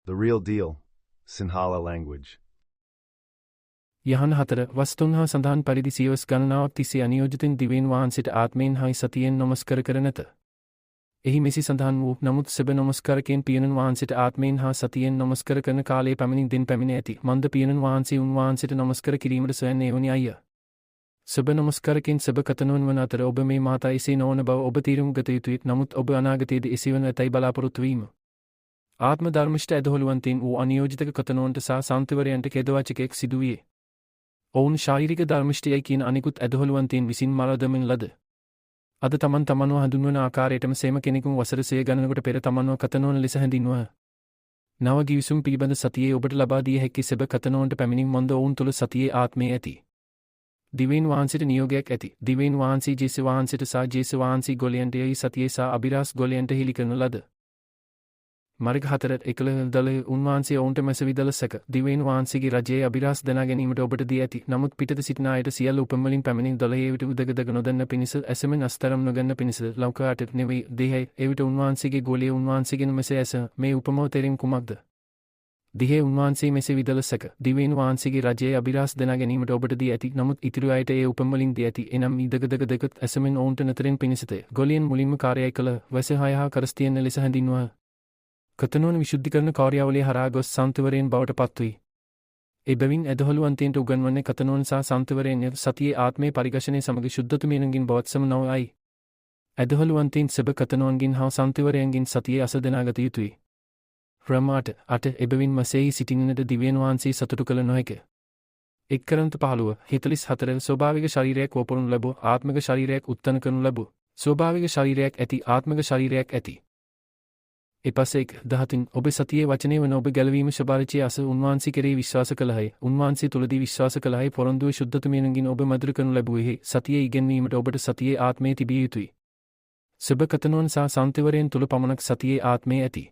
The real deal. Sinhala language. යහන 4 වස්තුන් හා සඳහන් පරිදි සියවස් ගණනාවක් තිස්සේ අනියෝජිතින් දිවයින් වහන්සේට ආත්මයෙන් හයි සතියෙන් නමස්කාර කර නැත. එහි මෙසි සඳහන් වූ නමුත් සෙබ නමස්කාරකයන් පියනන් වහන්සේට ආත්මයෙන් හා සතියෙන් නමස්කාර කරන කාලයේ පැමිණි දින් පැමිණ ඇති. මන්ද පියනන් වහන්සේ උන්වහන්සේට නමස්කාර කිරීමට සොයන්නේ එවැනි අය. සෙබ නමස්කාරකයන් සෙබ කතනෝන් වන අතර ඔබ මේ මාතා එසේ නොවන බව ඔබ තීරුම් ගත යුතුයි. නමුත් ඔබ අනාගතයේදී එසේ වන ඇතැයි බලාපොරොත්තු වීම. ආත්ම ධර්මිෂ්ඨ ඇදහොළුවන්තයින් වූ අනියෝජිතක කතනෝන්ට සහ සාන්තිවරයන්ට ඛේදවාචකයක් සිදුවියේ. ඔවුන් ශාරීරික ධර්මිෂ්ඨයයි කියන අනිකුත් ඇදහොළුවන්තයින් විසින් මරදමින් ලද. අද තමන් තමන්ව හඳුන්වන ආකාරයටම සේම කෙනෙකුන් වසර 100 ගණනකට පෙර තමන්ව කතනෝන ලෙස හැඳින්වුවා. නව ගිවිසුම් පිළිබඳ සතියේ ඔබට ලබා දිය හැකි සෙබ කතනෝන්ට පැමිණීම මොන්ද ඔවුන් තුළ සතියේ ආත්මය ඇති. දිවයින් වහන්සේට නියෝගයක් ඇති. දිවයින් වහන්සේ ජේස වහන්සේට සහ ජේස වහන්සේ ගොලියන්ට යයි සතියේ සහ අබිරහස් ගොලියන්ට හිලි කරන ලද. මර්ග 4 එකල දල උන්වහන්සේ ඔවුන්ට මැසවිදල සැක. දිවයින් වහන්සේගේ රජයේ අබිරහස් දනා ගැනීමට ඔබට දී ඇති. නමුත් පිටත සිටින අයට සියල්ල උපම වලින් පැමිණි 12 විට උදගදග නොදන්න පිණිස ඇසෙමින් අස්තරම් නොගන්න පිණිස ලෞකාට නෙවෙයි දෙහි එවිට උන්වහන්සේගේ ගෝලිය උන්වහන්සේගෙන් මෙසේ ඇස මේ උපමව තෙරින් කුමක්ද? දිහේ උන්වහන්සේ මෙසේ විදල සැක. දිවයින් වහන්සේගේ රජයේ අබිරහස් දනා ගැනීමට ඔබට දී ඇති. නමුත් ඉතිරි අයට ඒ උපම වලින් දී ඇති. එනම් ඉදගදග දෙකත් ඇසෙමින් ඔවුන්ට නතරින් පිණිසතේ. ගෝලියන් මුලින්ම කාර්යය කළ වසහය හා කරස්තියන් ලෙස හැඳින්වුවා. කතනෝන විශුද්ධිකරණ කාර්යාවලිය හරහා ගොස් සාන්තිවරයන් බවට පත්වී. එබැවින් ඇදහොළුවන්තයින්ට උගන්වන්නේ කතනෝන සහ සාන්තිවරයන් සතියේ ආත්මයේ පරිගෂණය සමග ශුද්ධතුමියන්ගෙන් බවත්සම නොවයි. ඇදහොළුවන්තයින් සෙබ කතනෝන්ගෙන් හා සාන්තිවරයන්ගෙන් සතියේ අසදනාගත යුතුයි. රමාට 8 එබැවින් මසෙහි සිටින්නට දිව්‍යන් වහන්සේ සතුටු කළ නොහැක. 1 කරන්ත 15 44 ස්වභාවික ශරීරයක් වපුරනු ලැබූ ආත්මික ශරීරයක් උත්තන කරනු ලැබූ ස්වභාවික ශරීරයක් ඇති ආත්මික ශරීරයක් ඇති. එපසෙක් 13 ඔබ සතියේ වචනේ වන ඔබ ගැලවීම ශබාරචිය අස උන්වහන්සේ කෙරෙහි විශ්වාස කළහයි. උන්වහන්සේ තුලදී විශ්වාස කළහයි පොරොන්දුවේ ශුද්ධතුමියන්ගෙන් ඔබ මధుර කරනු ලැබුවේහි. සතියේ ඉගෙනීමට ඔබට සතියේ ආත්මය තිබිය යුතුයි. සෙබ කතනෝන් සහ සාන්තිවරයන් තුල පමණක් සතියේ ආත්මය ඇති.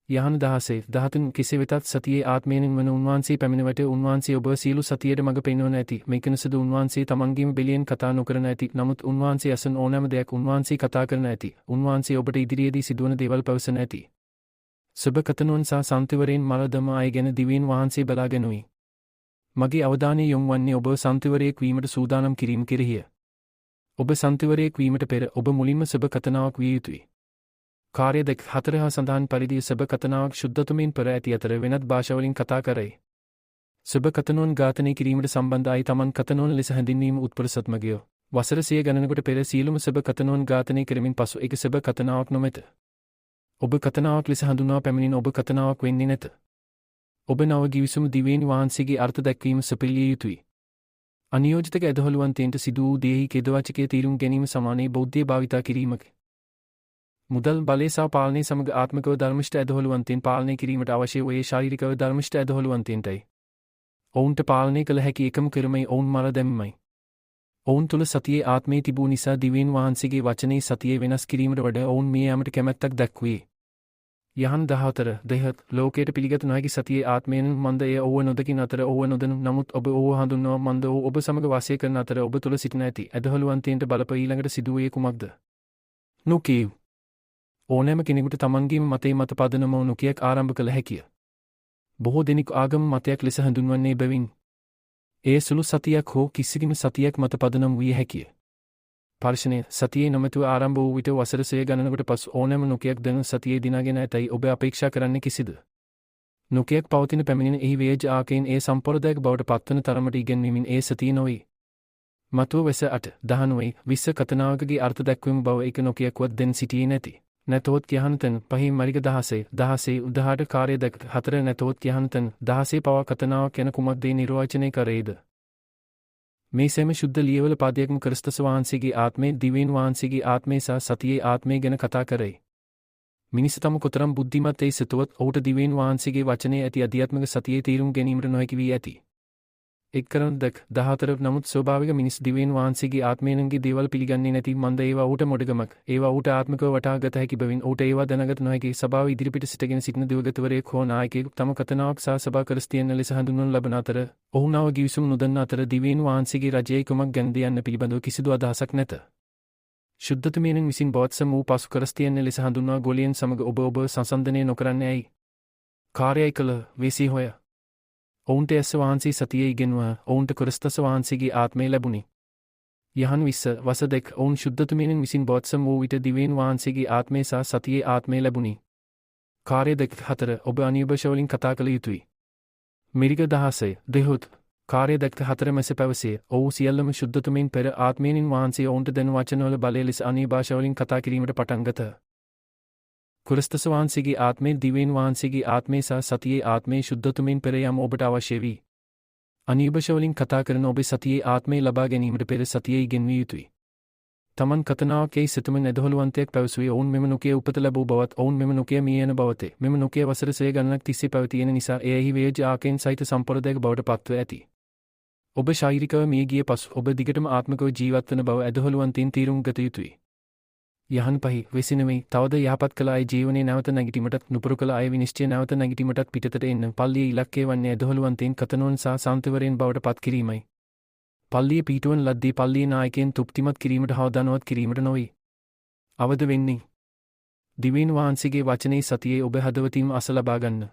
යහන 16 13 කෙසේ වෙතත් සතියේ ආත්මයෙන් වන උන්වහන්සේ පැමිණෙවට උන්වහන්සේ ඔබ සීලු සතියට මඟ පෙන්වන ඇති. මේකනසද උන්වහන්සේ තමන්ගේම බෙලියෙන් කතා නොකරන ඇති. නමුත් උන්වහන්සේ අසන ඕනෑම දෙයක් උන්වහන්සේ කතා කරන ඇති. උන්වහන්සේ ඔබට ඉදිරියේදී සිදුවන දේවල් පැවසන ඇති. සෙබ කතනෝන් සහ සාන්තිවරයන් මරදම අය ගැන දිවයින් වහන්සේ බලාගෙනුයි. මගේ අවධානය යොමු වන්නේ ඔබ සාන්තිවරයෙක් වීමට සූදානම් කිරීම කෙරෙහිය. ඔබ සාන්තිවරයෙක් වීමට පෙර ඔබ මුලින්ම සෙබ කතනාවක් විය යුතුයි. කාර්ය 4 හා සඳහන් පරිදි සෙබ කතනාවක් ශුද්ධතුමින් පෙර ඇති අතර වෙනත් භාෂාවලින් කතා කරයි. සෙබ කතනෝන් ඝාතනය කිරීමට සම්බන්ධයි තමන් කතනෝන් ලෙස හැඳින්වීම උත්ප්‍රසත්මගිය. වසර 100 ගණනකට පෙර සියලුම සෙබ කතනෝන් ඝාතනය කරමින් පසු එක සෙබ කතනාවක් නොමැත. ඔබ කතනාවක් ලෙස හඳුන්වා පැමිණෙන ඔබ කතනාවක් වෙන්නේ නැත. ඔබ නව ගිවිසුම දිවයින් වහන්සේගේ අර්ථ දැක්වීම සපිළිය යුතුයි. අනියෝජිතක ඇදහොළුවන්තයින්ට සිදු වූ දෙයෙහි ඛේදවාචකයේ තීරුම් ගැනීම සමානයේ බෞද්ධය භාවිතා කිරීමක. මුදල් බලය සහ පාලනය සමග ආත්මිකව ධර්මිෂ්ඨ ඇදහොළුවන්තයින් පාලනය කිරීමට අවශ්‍ය වූයේ ශාරීරිකව ධර්මිෂ්ඨ ඇදහොළුවන්තයින්ටයි. ඔවුන්ට පාලනය කළ හැකි එකම ක්‍රමය ඔවුන් මර දැමීමයි. ඔවුන් තුළ සතියේ ආත්මය තිබූ නිසා දිවයින් වහන්සේගේ වචනේ සතියේ වෙනස් කිරීමට වඩා ඔවුන් මේ යාමට කැමැත්තක් දක්වුවේ. යහන් 14 දෙහත් ලෝකයට පිළිගත නොහැකි සතියේ ආත්මයෙන් මන්ද එය ඔව්ව නොදකින අතර ඔව්ව නොදනු නමුත් ඔබ ඔව්ව හඳුන්වනවා මන්ද ඔබ සමග වාසය කරන අතර ඔබ තුළ සිටින ඇති ඇදහොළුවන්තයින්ට බලප ඊළඟට සිදුවේ කුමක්ද? නොකීව්. ඕනෑම කෙනෙකුට තමන්ගේම මතේ මත පදනම නොකියක් ආරම්භ කළ හැකිය. බොහෝ දෙනෙකු ආගම මතයක් ලෙස හඳුන්වන්නේ බැවින් එය සුළු සතියක් හෝ කිසිම සතියක් මත පදනම් විය හැකිය. පර්ශනය සතියේ නොමැතුව ආරම්භ වූ විට වසර 100 ගණනකට පසු ඕනෑම නොකියක් දැන සතියේ දිනාගෙන ඇතැයි ඔබ අපේක්ෂා කරන්නේ කිසිද? නොකියක් පවතින පැමිණෙන එහි වේජ ආකයෙන් ඒ සම්ප්‍රදායක බවට පත්වන තරමට ඉගෙනීමෙන් ඒ සතිය නොවේ. මතුව වෙස 8 19 20 කතනාවකගේ අර්ථ දැක්වීම බව එක නොකියක්වත් දැන් සිටියේ නැති. නැතොත් යහනතන් පහින් මරික 16 උදාහරණ කාර්ය 4 නැතොත් යහනතන් 16 පවා කතනාවක් යන කුමක්ද නිර්වචනය කරේද? මේ සෑම ශුද්ධ ලියවල පාදයක්ම ක්‍රිස්තුස් වහන්සේගේ ආත්මය දිවයින් වහන්සේගේ ආත්මය සහ සතියේ ආත්මය ගැන කතා කරයි. මිනිස් තම කොතරම් බුද්ධිමත් ඒ සිතුවත් ඔහුට දිවයින් වහන්සේගේ වචනේ ඇති අධ්‍යාත්මික සතියේ තීරුම් ගැනීමට නොහැකි වී ඇති. 1:14 නමුත් ස්වභාවික මිනිස් දිවයින් වහන්සේගේ ආත්මයෙන්ගේ දේවල් පිළිගන්නේ නැති මන්ද ඒවා ඌට මොඩගමක්. ඒවා ඌට ආත්මිකව වටහා ගත හැකි බැවින් ඌට ඒවා දැනගත නොහැකි. සභාව ඉදිරිපිට සිටගෙන සිටින දිවගතවරයෙක් හෝ නායකයෙකු තම කතනාවක් සහ සභා ක්‍රිස්තියානි ලෙස හඳුන්වනු ලබන අතර ඔහු නව ගිවිසුම් නොදන්න අතර දිවයින් වහන්සේගේ රජයේ කුමක් ගැනද යන්න පිළිබඳව කිසිදු අදහසක් නැත. ශුද්ධතුමියන් විසින් බවත්සම වූ පසු ක්‍රිස්තියානි ලෙස හඳුන්වා ගෝලියන් සමග ඔබ සංසන්දනය නොකරන්නේ ඇයි? කාර්යය කළ වෙසී හොය. ඔවුන්ට ඇස්ස වහන්සේ සතියේ ඉගෙනුව ඔවුන්ට ක්‍රිස්තස් වහන්සේගේ ආත්මය ලැබුණි. යහන් 20 වස 2 ඔවුන් ශුද්ධතුමියන් විසින් බෝධසම් වූ විට දිව්‍යන් වහන්සේගේ ආත්මය සහ සතියේ ආත්මය ලැබුණි. කාර්ය 4 ඔබ අනියබශවලින් කතා කළ යුතුයි. මිරික 16 දෙහොත් කාර්ය 4 මෙස පැවසේ ඔවු සියල්ලම ශුද්ධතුමින් පෙර ආත්මයන්න් වහන්සේ ඔවුන්ට දෙන වචනවල බලය ලෙස අනියභාෂාවලින් කතා කිරීමට පටන් ගත. ක්‍රිස්තස් වහන්සේගේ ආත්මය දිව්‍යන් වහන්සේගේ ආත්මය සහ සතියේ ආත්මය ශුද්ධතුමින් පෙර යම් ඔබට අවශ්‍ය වී. අනියභාෂාවලින් කතා කරන ඔබේ සතියේ ආත්මය ලබා ගැනීමට පෙර සතියේ ඉගෙනවිය යුතුයි. තමන් කතනාවකේ සිතුමෙන් ඇදහොළුවන්තයෙක් පැවසුවේ ඔවුන් මෙම නොකිය උපත ලැබූ බවත් ඔවුන් මෙම නොකිය මිය යන බවතේ. මෙම නොකිය වසර සේ ගණනක් තිස්සේ පැවතියෙන නිසා එයෙහි වේජ ආකෙන් සහිත සම්ප්‍රදායක බවට පත්ව ඇති. ඔබ ශාරීරිකව මිය ගිය පසු ඔබ දිගටම ආත්මිකව ජීවත් වන බව ඇදහොළුවන්තින් තීරුම් ගත යුතුයි. යහන් 5 වෙසිනෙමෙයි තවද යහපත් කළ අය ජීවනයේ නැවත නැගිටීමටත් නුපුරු කළ අය විනිශ්චය නැවත නැගිටීමටත් පිටතට එන්න පල්ලියේ ඉලක්කය වන්නේ ඇදහොළුවන්තයින් කතනෝන් සහ සාන්තිවරයන් බවට පත් කිරීමයි. පල්ලිය පීටුවන් ලද්දී පල්ලියේ නායකයන් තෘප්තිමත් කිරීමට හා දනවත් කිරීමට නොවේ. අවද වෙන්නේ දිව්‍යන් වහන්සේගේ වචනේ සතියේ ඔබ හදවතින්ම අස ලබා ගන්න.